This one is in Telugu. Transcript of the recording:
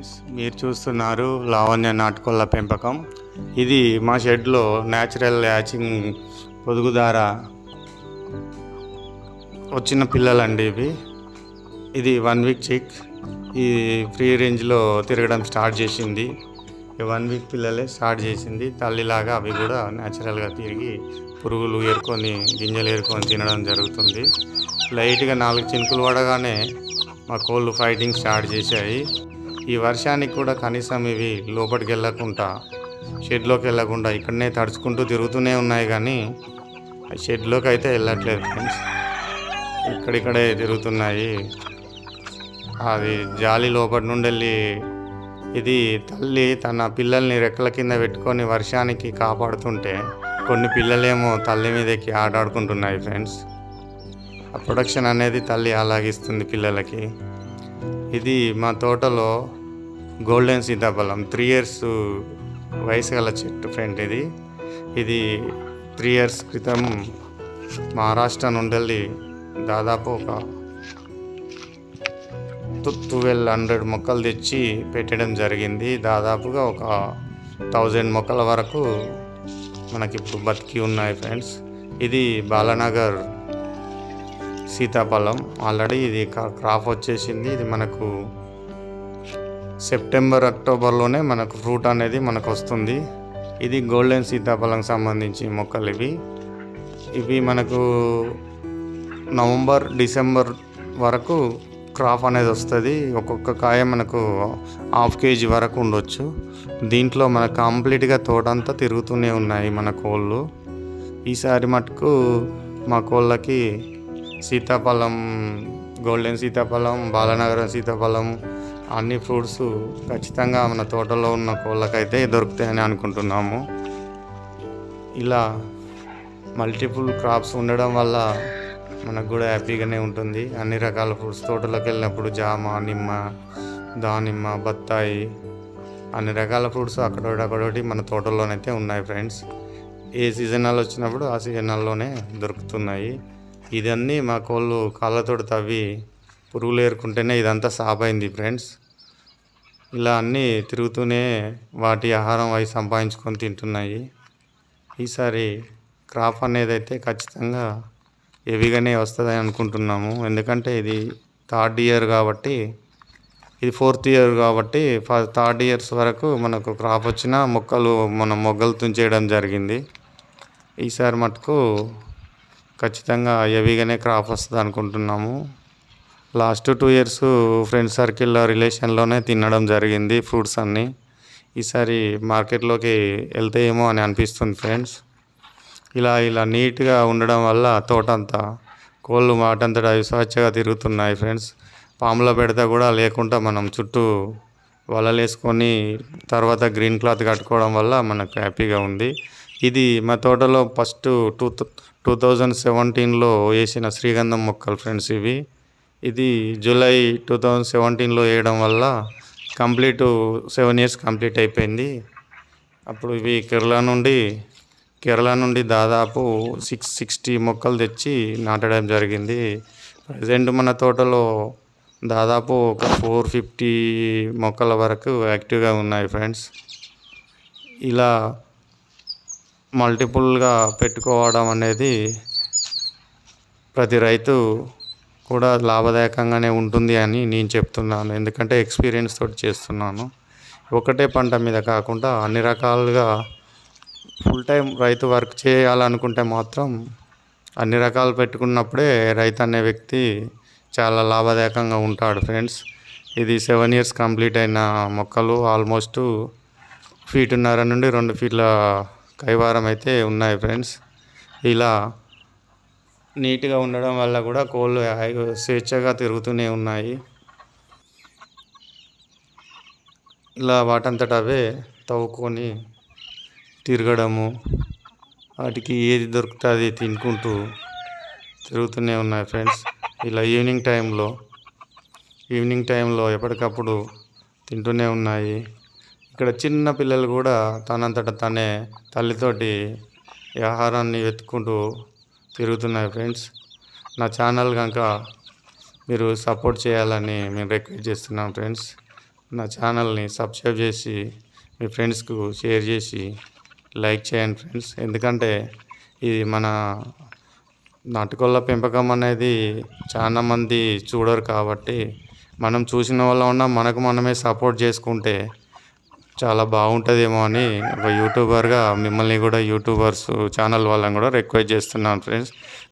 ఫ్రెండ్స్, మీరు చూస్తున్నారు లావణ్య నాటుకోళ్ల పెంపకం. ఇది మా షెడ్లో న్యాచురల్ హ్యాచింగ్ పొదుగు ద్వారా వచ్చిన పిల్లలండి. ఇది 1 వీక్ చిక్. ఈ ఫ్రీ రేంజ్లో తిరగడం స్టార్ట్ చేసింది. ఈ 1 వీక్ పిల్లలే స్టార్ట్ చేసింది. తల్లిలాగా అవి కూడా న్యాచురల్గా తిరిగి పురుగులు ఏరుకొని గింజలు ఏరుకొని తినడం జరుగుతుంది. లైట్గా 4 చినుకులు పడగానే మా కోళ్ళు ఫైటింగ్ స్టార్ట్ చేశాయి. ఈ వర్షానికి కూడా కనీసం ఇవి లోపలికి వెళ్ళకుండా, షెడ్లోకి వెళ్ళకుండా ఇక్కడనే తడుచుకుంటూ తిరుగుతూనే ఉన్నాయి, కానీ షెడ్లోకి అయితే వెళ్ళట్లేదు ఫ్రెండ్స్. ఇక్కడిక్కడే తిరుగుతున్నాయి. అది జాలి లోపటి నుండి వెళ్ళి ఇది తల్లి తన పిల్లల్ని రెక్కల కింద పెట్టుకొని వర్షానికి కాపాడుతుంటే కొన్ని పిల్లలేమో తల్లి మీదకి ఆడుకుంటున్నాయి ఫ్రెండ్స్. ఆ ప్రొడక్షన్ అనేది తల్లి అలాగిస్తుంది పిల్లలకి. ఇది మా తోటలో గోల్డెన్ సీతాఫలం 3 ఇయర్స్ వయసు గల చెట్టు ఫ్రెండ్. ఇది 3 ఇయర్స్ క్రితం మహారాష్ట్ర నుండి దాదాపు ఒక 1200 మొక్కలు తెచ్చి పెట్టడం జరిగింది. దాదాపుగా ఒక 1000 మొక్కల వరకు మనకి ఇప్పుడు బతికి ఉన్నాయి ఫ్రెండ్స్. ఇది బాలానగర్ సీతాఫలం. ఆల్రెడీ ఇది క్రాప్ వచ్చేసింది. ఇది మనకు సెప్టెంబర్ అక్టోబర్లోనే మనకు ఫ్రూట్ అనేది మనకు వస్తుంది. ఇది గోల్డెన్ సీతాఫలం సంబంధించి మొక్కలు. ఇవి మనకు నవంబర్ డిసెంబర్ వరకు క్రాప్ అనేది వస్తుంది. ఒక్కొక్క కాయ మనకు 1/2 kg వరకు ఉండొచ్చు. దీంట్లో మన కంప్లీట్గా తోటంతా తిరుగుతూనే ఉన్నాయి మన కోళ్ళు. ఈసారి మటుకు మా కోళ్ళకి సీతాఫలం, గోల్డెన్ సీతాఫలం, బాలనగరం సీతాఫలం అన్ని ఫ్రూట్స్ ఖచ్చితంగా మన తోటలో ఉన్న కోళ్ళకైతే దొరుకుతాయని అనుకుంటున్నాము. ఇలా మల్టిపుల్ క్రాప్స్ ఉండడం వల్ల మనకు కూడా హ్యాపీగానే ఉంటుంది. అన్ని రకాల ఫ్రూట్స్ తోటలోకి వెళ్ళినప్పుడు జామ, నిమ్మ, దానిమ్మ, బత్తాయి అన్ని రకాల ఫ్రూట్స్ అక్కడొకటి మన తోటలోనైతే ఉన్నాయి ఫ్రెండ్స్. ఏ సీజనల్ వచ్చినప్పుడు ఆ సీజనల్లోనే దొరుకుతున్నాయి. ఇదన్నీ మా కోళ్ళు కాళ్ళతోటి తవ్వి పురుగులు ఏరుకుంటేనే ఇదంతా సాపైంది ఫ్రెండ్స్. ఇలా అన్నీ తిరుగుతూనే వాటి ఆహారం అవి సంపాదించుకొని తింటున్నాయి. ఈసారి క్రాప్ అనేది అయితే ఖచ్చితంగా హెవీగానే వస్తుందని అనుకుంటున్నాము. ఎందుకంటే ఇది 3rd ఇయర్ కాబట్టి, ఇది 4th ఇయర్ కాబట్టి 3rd ఇయర్స్ వరకు మనకు క్రాప్ వచ్చిన మొక్కలు మనం మొగ్గలు తుంచేయడం జరిగింది. ఈసారి మటుకు ఖచ్చితంగా హెవీగానే క్రాప్ వస్తుంది అనుకుంటున్నాము. లాస్ట్ 2 ఇయర్స్ ఫ్రెండ్స్ సర్కిల్లో రిలేషన్లోనే తినడం జరిగింది ఫ్రూట్స్ అన్నీ. ఈసారి మార్కెట్లోకి వెళ్తాయేమో అని అనిపిస్తుంది ఫ్రెండ్స్. ఇలా నీట్గా ఉండడం వల్ల తోటంతా కోళ్ళు వాటంతటా అవి స్వేచ్ఛగా తిరుగుతున్నాయి ఫ్రెండ్స్. పాముల బెడత కూడా లేకుండా మనం చుట్టూ వలలు వేసుకొని తర్వాత గ్రీన్ క్లాత్ కట్టుకోవడం వల్ల మనకు హ్యాపీగా ఉంది. ఇది మా తోటలో ఫస్ట్ 2017లో వేసిన శ్రీగంధం మొక్కలు ఫ్రెండ్స్. ఇది జూలై 2017లో వేయడం వల్ల కంప్లీట్ 7 ఇయర్స్ కంప్లీట్ అయిపోయింది. అప్పుడు ఇవి కేరళ నుండి దాదాపు 660 మొక్కలు తెచ్చి నాటడం జరిగింది. ప్రజెంట్ మన తోటలో దాదాపు ఒక 450 మొక్కల వరకు యాక్టివ్గా ఉన్నాయి ఫ్రెండ్స్. ఇలా మల్టిపుల్గా పెట్టుకోవడం అనేది ప్రతి రైతు కూడా లాభదాయకంగానే ఉంటుంది అని నేను చెప్తున్నాను. ఎందుకంటే ఎక్స్పీరియన్స్ తోటి చేస్తున్నాను. ఒకటే పంట మీద కాకుండా అన్ని రకాలుగా ఫుల్ టైం రైతు వర్క్ చేయాలనుకుంటే మాత్రం అన్ని రకాలు పెట్టుకున్నప్పుడే రైతు అనే వ్యక్తి చాలా లాభదాయకంగా ఉంటాడు ఫ్రెండ్స్. ఇది 7 ఇయర్స్ కంప్లీట్ అయిన మొక్కలు. ఆల్మోస్ట్ 1.5 ఫీట్ నుండి 2 ఫీట్ల కైవారం అయితే ఉన్నాయి ఫ్రెండ్స్. ఇలా నీట్గా ఉండడం వల్ల కూడా కోళ్ళు స్వేచ్ఛగా తిరుగుతూనే ఉన్నాయి. ఇలా వాటంతట అవే తవ్వుకొని తిరగడము, వాటికి ఏది దొరుకుతుంది తినుకుంటూ తిరుగుతూనే ఉన్నాయి ఫ్రెండ్స్. ఇలా ఈవినింగ్ టైంలో ఎప్పటికప్పుడు తింటూనే ఉన్నాయి. ఇక్కడ చిన్న పిల్లలు కూడా తనంతట తనే తల్లితోటి ఈ ఆహారాన్ని వెతుక్కుంటూ తిరుగుతున్నాయి ఫ్రెండ్స్. నా ఛానల్ కనుక మీరు సపోర్ట్ చేయాలని మేము రిక్వెస్ట్ చేస్తున్నాం ఫ్రెండ్స్. నా ఛానల్ని సబ్స్క్రైబ్ చేసి మీ ఫ్రెండ్స్కు షేర్ చేసి లైక్ చేయండి ఫ్రెండ్స్. ఎందుకంటే ఇది మన నాటుకోళ్ళ పెంపకం అనేది చాలా మంది చూడరు కాబట్టి మనం చూసిన వాళ్ళ ఉన్న మనకు మనమే సపోర్ట్ చేసుకుంటే చాలా బాగుంటుందేమో అని ఒక యూట్యూబర్గా మిమ్మల్ని కూడా యూట్యూబర్స్ ఛానల్ వాళ్ళని కూడా రిక్వెస్ట్ చేస్తున్నాను ఫ్రెండ్స్.